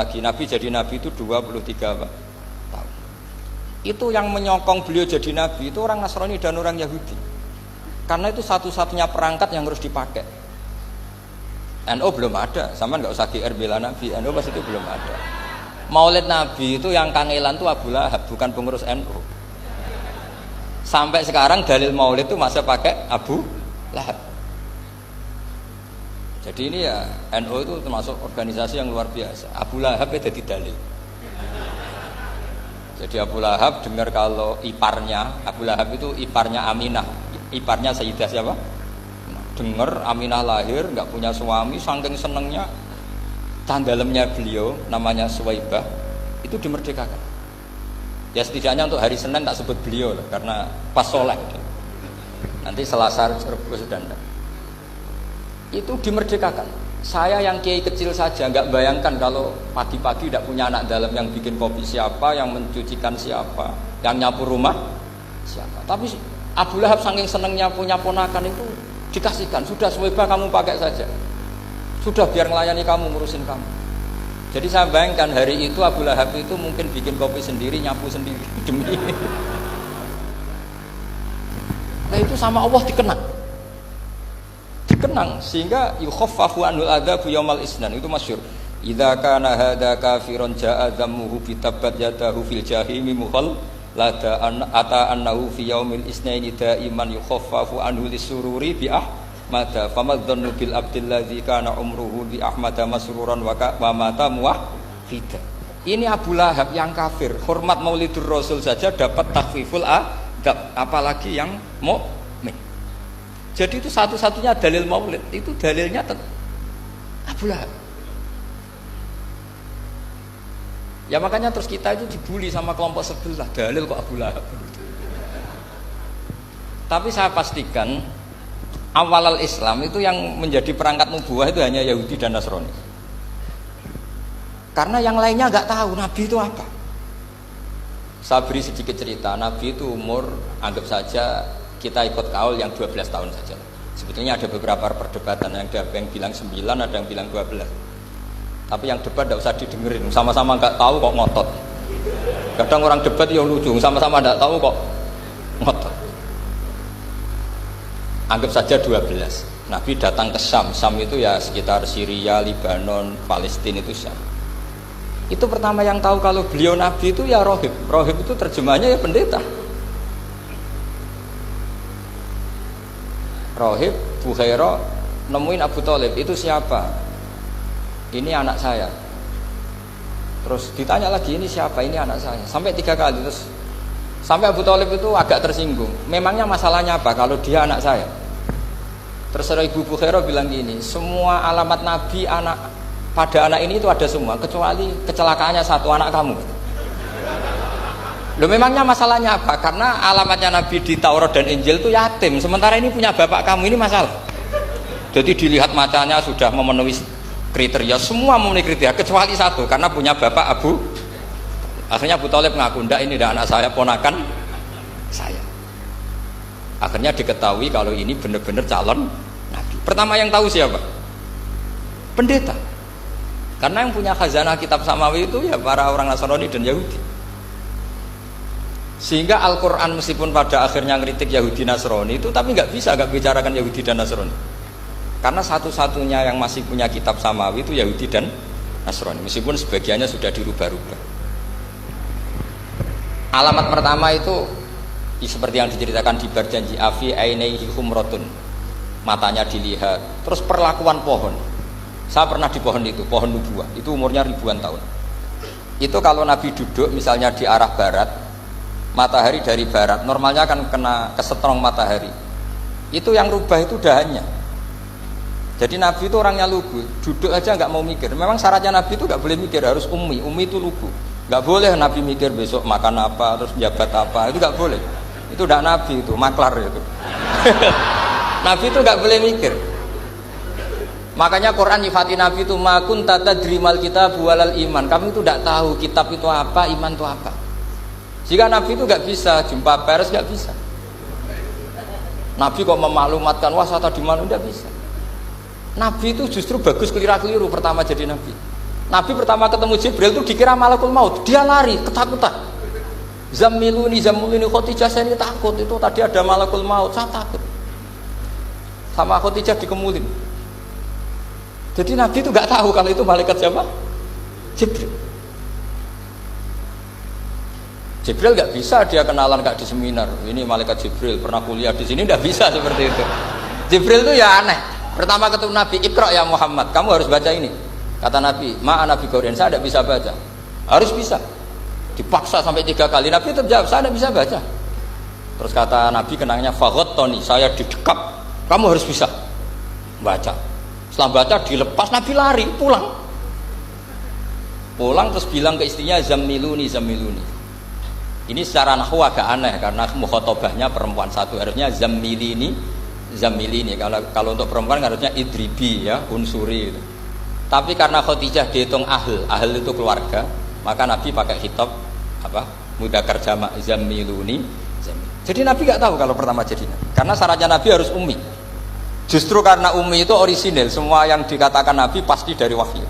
lagi Nabi jadi Nabi itu 23 tahun. Itu yang menyokong beliau jadi Nabi itu orang Nasrani dan orang Yahudi. Karena itu satu-satunya perangkat yang harus dipakai. NU belum ada, sama nggak usah GR bela Nabi. NU pas itu belum ada. Maulid Nabi itu yang kangelan itu Abu Lahab, bukan pengurus NU. Sampai sekarang dalil Maulid itu masih pakai Abu Lahab. Jadi ini ya NU itu termasuk organisasi yang luar biasa. Abu Lahab itu jadi dalil. Jadi Abu Lahab dengar kalau iparnya, Abu Lahab itu iparnya Aminah, iparnya Sayyidah siapa? Dengar Aminah lahir, nggak punya suami, saking senengnya tandalemnya beliau, namanya Suwaibah, itu dimerdekakan. Ya setidaknya untuk hari Senin tak sebut beliau lah, karena pas soleh. Nanti Selasa Rebus dan itu dimerdekakan. Saya yang kiai kecil saja nggak bayangkan kalau pagi-pagi tidak punya anak dalam yang bikin kopi siapa, yang mencucikan siapa, yang nyapu rumah siapa. Tapi Abu Lahab saking senengnya punya ponakan itu dikasihkan. Sudah Suwaibah kamu pakai saja. Sudah biar melayani kamu, ngurusin kamu. Jadi saya bayangkan hari itu Abu Lahab itu mungkin bikin kopi sendiri, nyapu sendiri demi ini. Nah itu sama Allah dikenang sehingga yukhaffafu anul adzabu yaumal isnan, itu masyhur. Idza kana hadza kafirun ja'a dhammuhu bi tabbat yadahu fil jahimi mukhal lada ata annahu fi yaumil isnaini daiman yukhaffafu anhu lisururi bi ahmada famadzannu bil abdil ladzi kana umruhu bi ahmada masruran wa mata muwahhida. Ini Abu Lahab yang kafir, hormat Maulidur Rasul saja dapat takhfiful adab, apalagi yang mukmin. Jadi itu satu-satunya dalil Maulid, itu dalilnya Abu Lahab. Ya makanya terus kita itu dibully sama kelompok sebelah, dalil kok Abu Lahab. Tapi saya pastikan awal Islam itu yang menjadi perangkat nubuwah itu hanya Yahudi dan Nasrani. Karena yang lainnya nggak tahu Nabi itu apa. Saya beri sedikit cerita. Nabi itu umur anggap saja kita ikut kaul yang 12 tahun saja. Sebetulnya ada beberapa perdebatan, ada yang bilang 9, ada yang bilang 12. Tapi yang debat tidak usah didengerin, sama-sama nggak tahu kok ngotot. Kadang orang debat ya lucu, sama-sama nggak tahu kok ngotot. Anggap saja 12. Nabi datang ke Syam. Syam itu ya sekitar Syria, Lebanon, Palestina itu Syam. Itu pertama yang tahu kalau beliau Nabi itu ya rohib. Rohib itu terjemahnya ya pendeta. Rohib, Bukhairah nemuin Abu Thalib, itu siapa? Ini anak saya. Terus ditanya lagi, ini siapa? Ini anak saya. Sampai 3 kali. Terus sampai Abu Thalib itu agak tersinggung. Memangnya masalahnya apa kalau dia anak saya? Terserah Ibu Bukhairah bilang gini, semua alamat Nabi pada anak ini itu ada semua, kecuali kecelakaannya satu, anak kamu. Loh memangnya masalahnya apa? Karena alamatnya Nabi di Taurat dan Injil itu yatim, sementara ini punya bapak kamu, ini masalah. Jadi dilihat macanya sudah memenuhi kriteria, semua memenuhi kriteria kecuali satu, karena punya bapak Abu. Akhirnya Abu Thalib ngaku, ndak ini ndak anak saya, ponakan saya. Akhirnya diketahui kalau ini benar-benar calon Nabi. Pertama yang tahu siapa? Pendeta. Karena yang punya khazanah kitab samawi itu ya para orang Nasrani dan Yahudi. Sehingga Al-Quran meskipun pada akhirnya ngeritik Yahudi Nasrani itu, tapi nggak bicarakan Yahudi dan Nasrani. Karena satu-satunya yang masih punya kitab samawi itu Yahudi dan Nasrani, meskipun sebagiannya sudah dirubah-rubah. Alamat pertama itu seperti yang diceritakan di berjanji afi ainaihi humratun, matanya dilihat. Terus perlakuan pohon, saya pernah di pohon itu, pohon nubuwah, itu umurnya ribuan tahun. Itu kalau Nabi duduk misalnya di arah barat, matahari dari barat, normalnya kan kena kesetrong matahari. Itu yang rubah itu dahannya. Jadi Nabi itu orangnya lugu, duduk aja nggak mau mikir. Memang syaratnya Nabi itu nggak boleh mikir, harus ummi itu lugu. Nggak boleh Nabi mikir besok makan apa, terus jabat apa, itu nggak boleh. Itu udah Nabi, itu maklar itu. Nabi itu nggak boleh mikir. Makanya Quran nyifati Nabi itu ma kunta tadrimal kitab walal iman. Kamu itu tidak tahu kitab itu apa, iman itu apa. Jika Nabi itu nggak bisa jumpa pers, nggak bisa. Nabi kok memaklumatkan wasata di mana, nggak bisa. Nabi itu justru bagus keliru pertama jadi Nabi. Nabi pertama ketemu Jibril itu dikira malakul maut, dia lari ketakutan. Zamiluni Khadijah, saya ini takut, itu tadi ada malakul maut, saya takut. Sama Khadijah dikemulin. Jadi Nabi itu nggak tahu kalau itu malaikat siapa? Jibril. Jibril nggak bisa dia kenalan nggak di seminar. Ini malaikat Jibril pernah kuliah di sini, nggak bisa seperti itu. Jibril itu ya aneh. Pertama ketemu Nabi, Iqra ya Muhammad, kamu harus baca ini. Kata Nabi, ma'a Nabi Qur'an, saya tidak bisa baca. Harus bisa. Dipaksa sampai 3 kali, Nabi terjawab, saya tidak bisa baca. Terus kata Nabi kenangnya, Tony, saya didekap, kamu harus bisa baca. Setelah baca dilepas, Nabi lari pulang. Pulang terus bilang ke istrinya, Zamiluni. Ini secara nahwu agak aneh karena mukhatabahnya perempuan satu, harusnya Zamilini. Kalau untuk perempuan harusnya idribi ya, unsuri gitu. Tapi karena Khadijah dihitung ahl itu keluarga, maka Nabi pakai khitab apa? Mudzakkar jamak Zamiluni. Jadi Nabi nggak tahu kalau pertama jadi Nabi. Karena syaratnya Nabi harus ummi. Justru karena ummi itu orisinil, semua yang dikatakan Nabi pasti dari wahyu.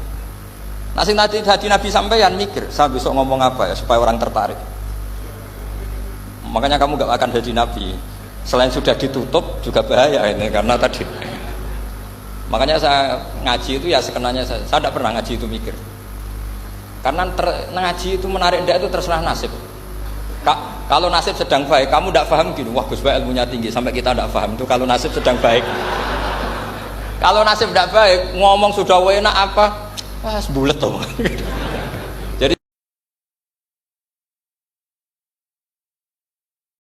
Nah, sing hati Nabi sampeyan mikir, saya besok ngomong apa ya supaya orang tertarik. Makanya kamu nggak akan jadi Nabi. Selain sudah ditutup juga bahaya ini karena tadi. Makanya saya ngaji itu ya sekenanya saya tidak pernah ngaji itu mikir. Karena ngaji itu menarik ndak itu terserah nasib. Kalau nasib sedang baik, kamu tidak paham gini, wah Gus Baik ilmunya tinggi sampai kita tidak paham itu kalau nasib sedang baik. Kalau nasib tidak baik, ngomong sudah enak apa? Wah, sebulet tuh.